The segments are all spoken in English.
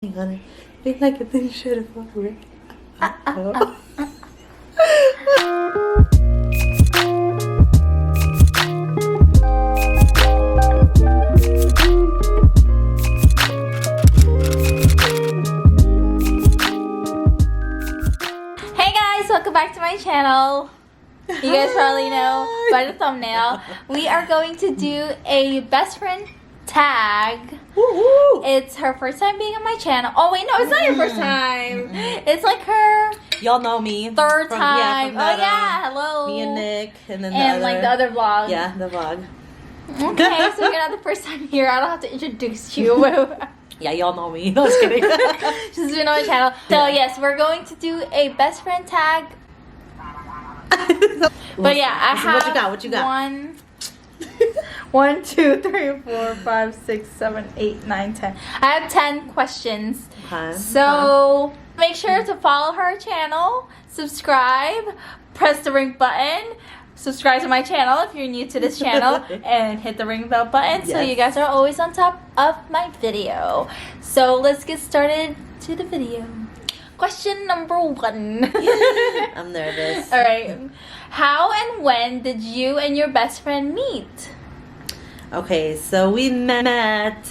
Ingan, bigla kita yung share for work. Hey guys, welcome back to my channel. You guys probably know by the thumbnail. We are going to do a best friend tag. Woohoo! It's her first time being on my channel. Oh wait, no, it's not your first time. It's like her Y'all know me. third from- time. from Oh that, yeah, hello. Me and Nick, and then And like the other vlog. Yeah, the vlog. Okay, so you're not the first time here. I don't have to introduce you. Yeah, y'all know me. No, just kidding. She's been on my channel. So yes, we're going to do a best friend tag. But yeah, I have What you got? One, 2, 3, 4, 5, 6, 7, 8, 9, 10. I have 10 questions. Okay. So make sure to follow her channel, subscribe, press the ring button, subscribe to my channel if you're new to this channel, and hit the ring bell button so you guys are always on top of my video. So let's get started to the video. Question number 1. I'm nervous. Alright. How and when did you and your best friend meet? Okay, so we met.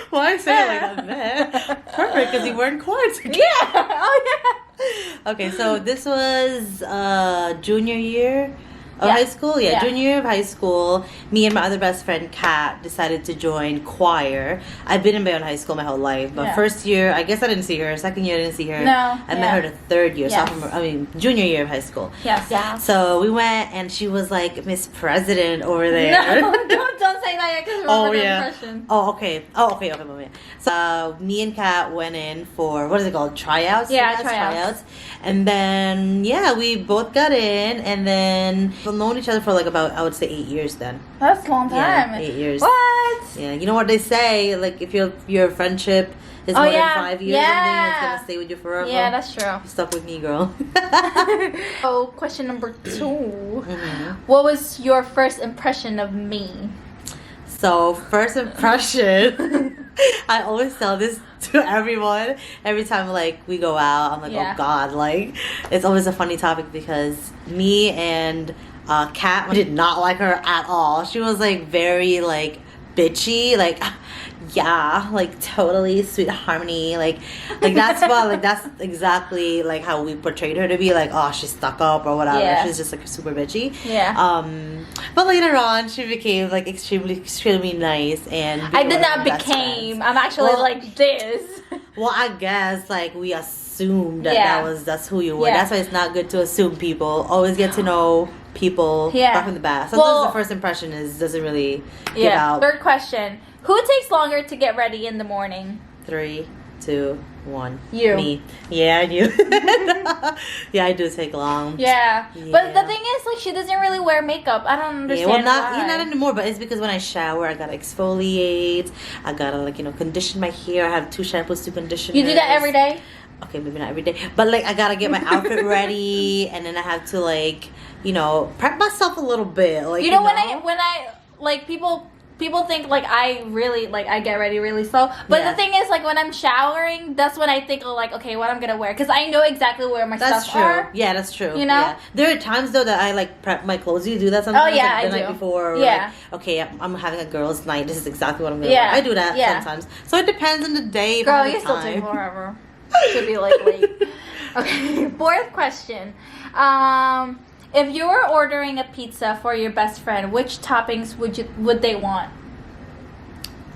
Why say it like that? Met. Perfect, because you were in chords. Yeah. Oh yeah. Okay, so this was junior year of Yeah. high school. Yeah, Yeah. junior year of high school. Me and my other best friend, Kat, decided to join choir. I've been in Bayonne High School my whole life, but Yeah. first year, I guess I didn't see her. Second year, I didn't see her. No, I met yeah. her the third year, Yes. junior year of high school. Yes. Yeah. So we went, and she was like Miss President over there. No, don't say that yet because remember the impression. Oh, okay. Mama. So me and Kat went in for what is it called? Tryouts. Yeah, Yes, tryouts. And then we both got in, and then we've known each other for like about, I would say, 8 years. Then That's a long time. Yeah, 8 years. What? Yeah, you know what they say? Like if your friendship is more than 5 years, something, it's gonna stay with you forever. Yeah, that's true. You stuck with me, girl. So question number 2. Mhm. What was your first impression of me? So first impression, I always tell this to everyone every time like we go out. I'm like, Yeah. oh God, like it's always a funny topic because me and Kat did not like her at all. She was like very like bitchy, like yeah, like totally sweet harmony, like that's what like that's exactly like how we portrayed her to be, like oh she's stuck up or whatever. Yeah. She's just like super bitchy. Yeah. But later on she became like extremely nice, and I did not best became. friends. I'm actually Well- like this. Well, I guess like we assumed that Yeah. that's who you were. Yeah. That's why it's not good to assume people. Always get to know people Yeah. right from the bat. Sometimes Well- the first impression doesn't really give Yeah. out. Third question. Who takes longer to get ready in the morning? 3, 2, 1. You. Me. Yeah, I do. Yeah, I do take long. Yeah. But Yeah. the thing is, like, she doesn't really wear makeup. I don't Yeah, understand well, not why. not anymore. But it's because when I shower, I gotta exfoliate. I gotta condition my hair. I have 2 shampoos, 2 conditioners. You do that every day? Okay, maybe not every day, but like I gotta get my outfit ready, and then I have to prep myself a little bit. Like You know, when I like people think like I really like I get ready really slow, but Yeah. the thing is, like, when I'm showering, that's when I think of like, okay, what I'm gonna wear, because I know exactly where my that's stuff true. are. Yeah, that's true. You know? Yeah. There are times though that I like prep my clothes. You do that sometimes. Oh, yeah, like, the I night do. before. Or, Yeah. Like, okay, I'm having a girls' night. This is exactly what I'm gonna Yeah. wear. I do that Yeah. sometimes. So it depends on the day. If I Girl, have you still time. take forever. Should be like late. Okay, 4th question. If you were ordering a pizza for your best friend, which toppings would they want?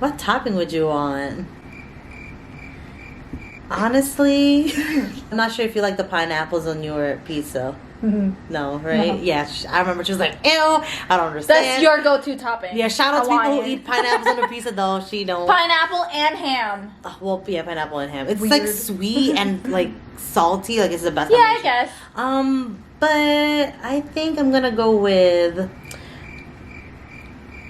What topping would you want? Honestly, I'm not sure if you like the pineapples on your pizza. No, right? No. Yeah, I remember she was like, ew, I don't understand. That's your go-to topping. Yeah, shout out to people who Hawaiian. eat pineapples on their pizza though. She don't. Pineapple and ham. Well, yeah, pineapple and ham. It's like Weird. sweet and like salty. Like it's the best. Yeah, I combination. guess. But I think I'm gonna go with.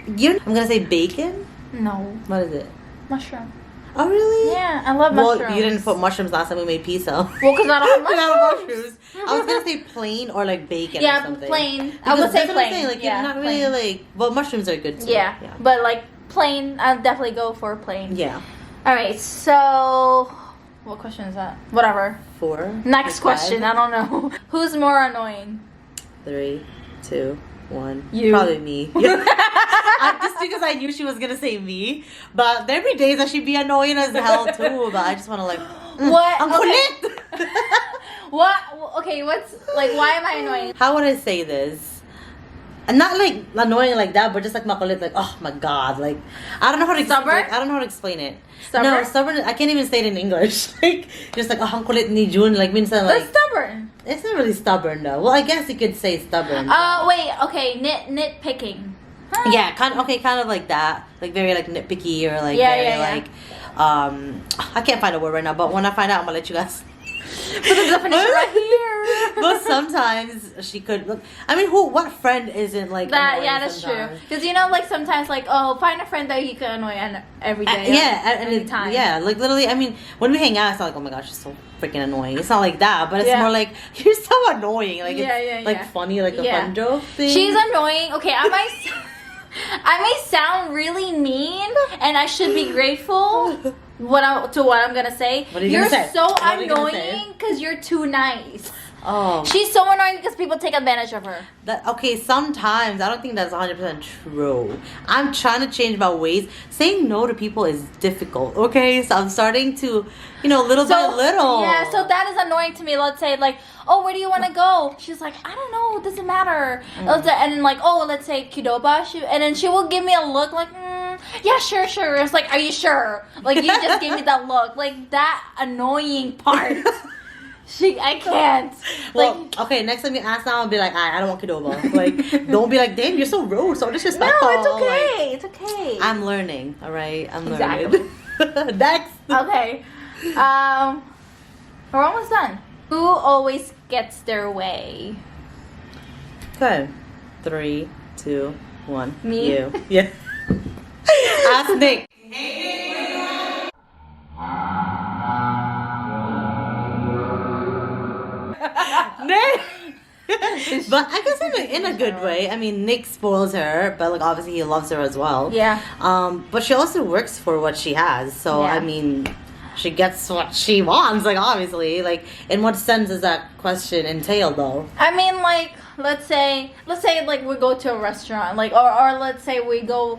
I'm gonna say bacon. No, What is it? mushroom. Oh, really? Yeah, I love Well, mushrooms. you didn't put mushrooms last time we made pizza. Well, because I don't have We don't have mushrooms. I was gonna say plain or like bacon or Yeah, something. plain. I Because would say that's what I'm plain. saying, like yeah, you're not really plain. like. Well, mushrooms are good too. Yeah, but like plain. I'll definitely go for plain. Yeah. All right. So, what question is that? Whatever. 4. Next 5, question. I don't know. Who's more annoying? 3, 2, 1. You. Probably me. Just because I knew she was gonna say me, but there be days that she'd be annoying as hell too. But I just want to like, What? I'm Okay. kulit. What? Okay. What's like? Why am I annoying? How would I say this? And not like annoying like that, but just like makulit, like oh my god, like I don't know how to Stubborn? like, I don't know how to explain it. Stubborn? No, stubborn. I can't even say it in English. Like just like oh ang kulit ni June, like minsan like That's stubborn. it's not really stubborn though. Well, I guess you could say stubborn. Wait. Okay. Nitpicking. Huh? Yeah, kind of like that, like very like nitpicky or like Yeah, very yeah, yeah. like I can't find a word right now, but when I find out, I'm gonna let you guys. Put the definition right here. But sometimes she could look. I mean, what friend isn't like That annoying yeah, that's sometimes? true. Because you know, like sometimes, like find a friend that you can annoy every day. Yeah, and every time. yeah, like literally. I mean, when we hang out, it's not like oh my gosh, she's so freaking annoying. It's not like that, but it's Yeah. more like you're so annoying. Like Yeah, it's yeah, like yeah. funny, like a Yeah. fun joke thing. She's annoying. Okay, I might. I may sound really mean, and I should be grateful. What I'm gonna say. What are you You're gonna say? so What are you gonna say? annoying because you're too nice. Oh, She's so annoying because people take advantage of her. that okay. Sometimes I don't think that's 100% true. I'm trying to change my ways. Saying no to people is difficult. Okay, so I'm starting to, little by little. Yeah, so that is annoying to me. Let's say like, oh, where do you want to go? She's like, I don't know, it doesn't matter. And then like, oh, let's say Kidoba, and then she will give me a look like, yeah, sure. It's like, are you sure? Like you just gave me that look, like that annoying part. I can't. Well, okay, next time you ask now, I'll be like, I don't want Kidoba. Like, don't be like, damn, you're so rude, so disrespectful. No, it's okay. Like, It's okay. I'm learning, all right? I'm Exactly. learning. Next. Okay. We're almost done. Who always gets their way? Okay. 3, 2, 1. Me? You. Yeah. Ask Nick. Nick. But I guess in a good way. I mean, Nick spoils her, but like obviously he loves her as well. Yeah. But she also works for what she has. So Yeah. I mean, she gets what she wants. Like obviously, like in what sense does that question entail, though? I mean, like, let's say like we go to a restaurant, like, or let's say we go,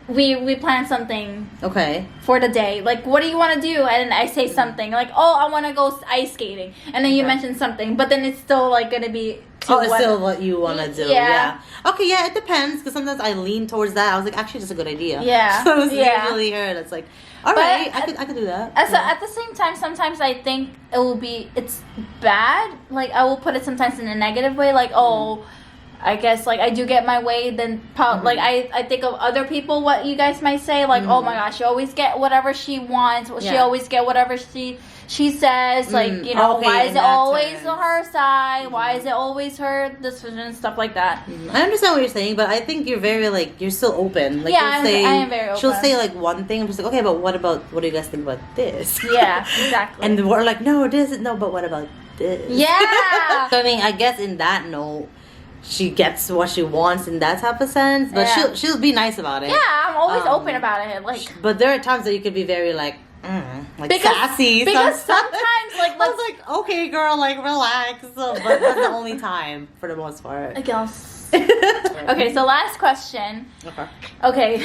we plan something Okay. for the day. Like, what do you want to do? And I say something like, oh, I want to go ice skating, and then you Okay. mention something, but then it's still like gonna be. Oh, it's still what you want to do. Yeah. Yeah. Okay, yeah, it depends. Because sometimes I lean towards that. I was like, actually, that's a good idea. Yeah. So it's Yeah. usually her that's like, all But right, I could do that. At the same time, sometimes I think it's bad. Like, I will put it sometimes in a negative way. Like, oh, I guess, like, I do get my way. Then, like, I think of other people, what you guys might say. Like, oh, my gosh, she always get whatever she wants. She Yeah. always get whatever she says. Like, Okay, why is in it that always terms. on her side? Why is it always her decision? Stuff like that. I understand what you're saying, but I think you're very, like, you're still open. Like, Yeah, you'll I am very She'll open. say, like, one thing. I'm just like, okay, but what do you guys think about this? Yeah, exactly. And we're like, no, but what about this? Yeah. So, I mean, I guess in that note, she gets what she wants in that type of sense, but Yeah. she'll be nice about it. Yeah, I'm always Um, open about it. Like, But there are times that you could be very like because sassy. sometimes like I was like, okay, girl, like relax. So, but that's the only time for the most part. I guess. Okay, so last question. Okay,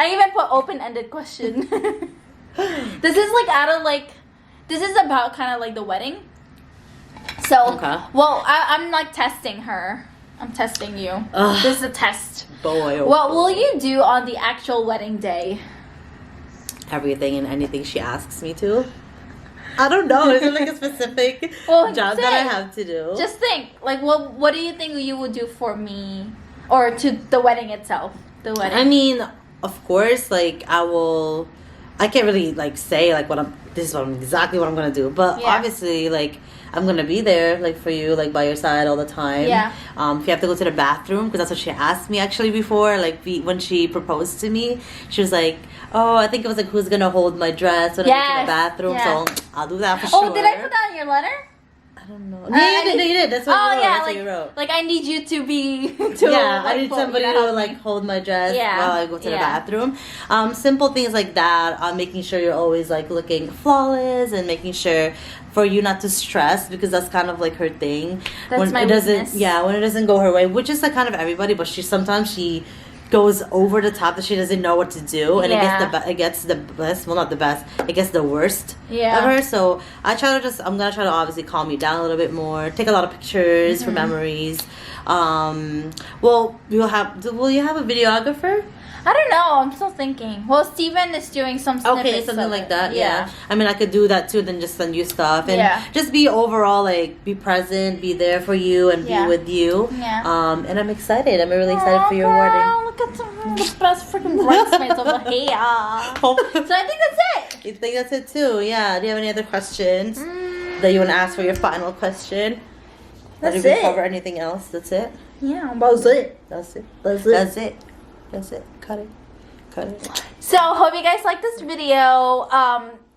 I even put open-ended question. This is like this is about kind of like the wedding. So, Okay. well, I'm like testing her. I'm testing you. Ugh. This is a test. Boy, oh What boy. will you do on the actual wedding day? Everything and anything she asks me to. I don't know. Is it like a specific Well, job that I say. have to do? Just think, like, what do you think you would do for me, or to the wedding itself? The wedding. I mean, of course, like I can't really like say like this is exactly what I'm gonna do, but Yeah. obviously like I'm gonna be there like for you, like by your side all the time. Yeah. If you have to go to the bathroom, because that's what she asked me actually before, like when she proposed to me, she was like, oh, I think it was like who's gonna hold my dress when I go to Yes. the bathroom, Yeah. so I'll do that for sure. Oh, did I put that in your letter? don't know. You did. That's what you wrote. That's what you wrote. Like I need you to be. I need somebody to like hold my dress while I go to the bathroom. Simple things like that. Making sure you're always like looking flawless and making sure for you not to stress, because that's kind of like her thing. That's when my it doesn't. weakness. Yeah, when it doesn't go her way, which is like kind of everybody, but sometimes she goes over the top that she doesn't know what to do, and it gets the best. Well, not the best. It gets the worst of her. So I'm gonna try to obviously calm you down a little bit more. Take a lot of pictures for memories. Will you have a videographer? I don't know. I'm still thinking. Well, Steven is doing some snippets. Okay, something like that. Yeah. I mean, I could do that too. Then just send you stuff and just be overall like be present, be there for you, and be with you. Yeah. And I'm excited. I'm really excited for your wedding. Look at the best freaking bridesmaids over here. So I think that's it. You think that's it too? Yeah. Do you have any other questions that you want to ask for your final question? That's Did we cover anything else? That's it. Yeah, that's it. That's it. That's it. That's it. That's it. Cut it. Cut it. So, hope you guys like this video.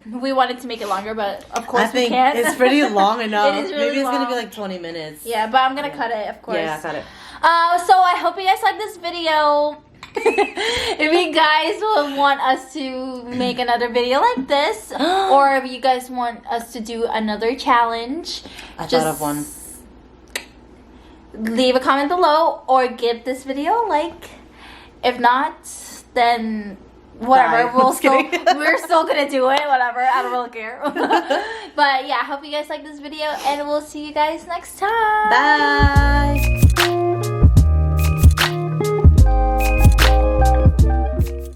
We wanted to make it longer, but of course we can't. It's pretty long enough. It is really Maybe it's long. Gonna be like 20 minutes. Yeah, but I'm gonna cut it, of course. Yeah, cut it. So I hope you guys like this video. If you guys will want us to make another video like this, or if you guys want us to do another challenge, I thought of one. Leave a comment below or give this video a like. If not, then whatever. We're still gonna do it. Whatever. I don't really care. But yeah, I hope you guys like this video, and we'll see you guys next time. Bye.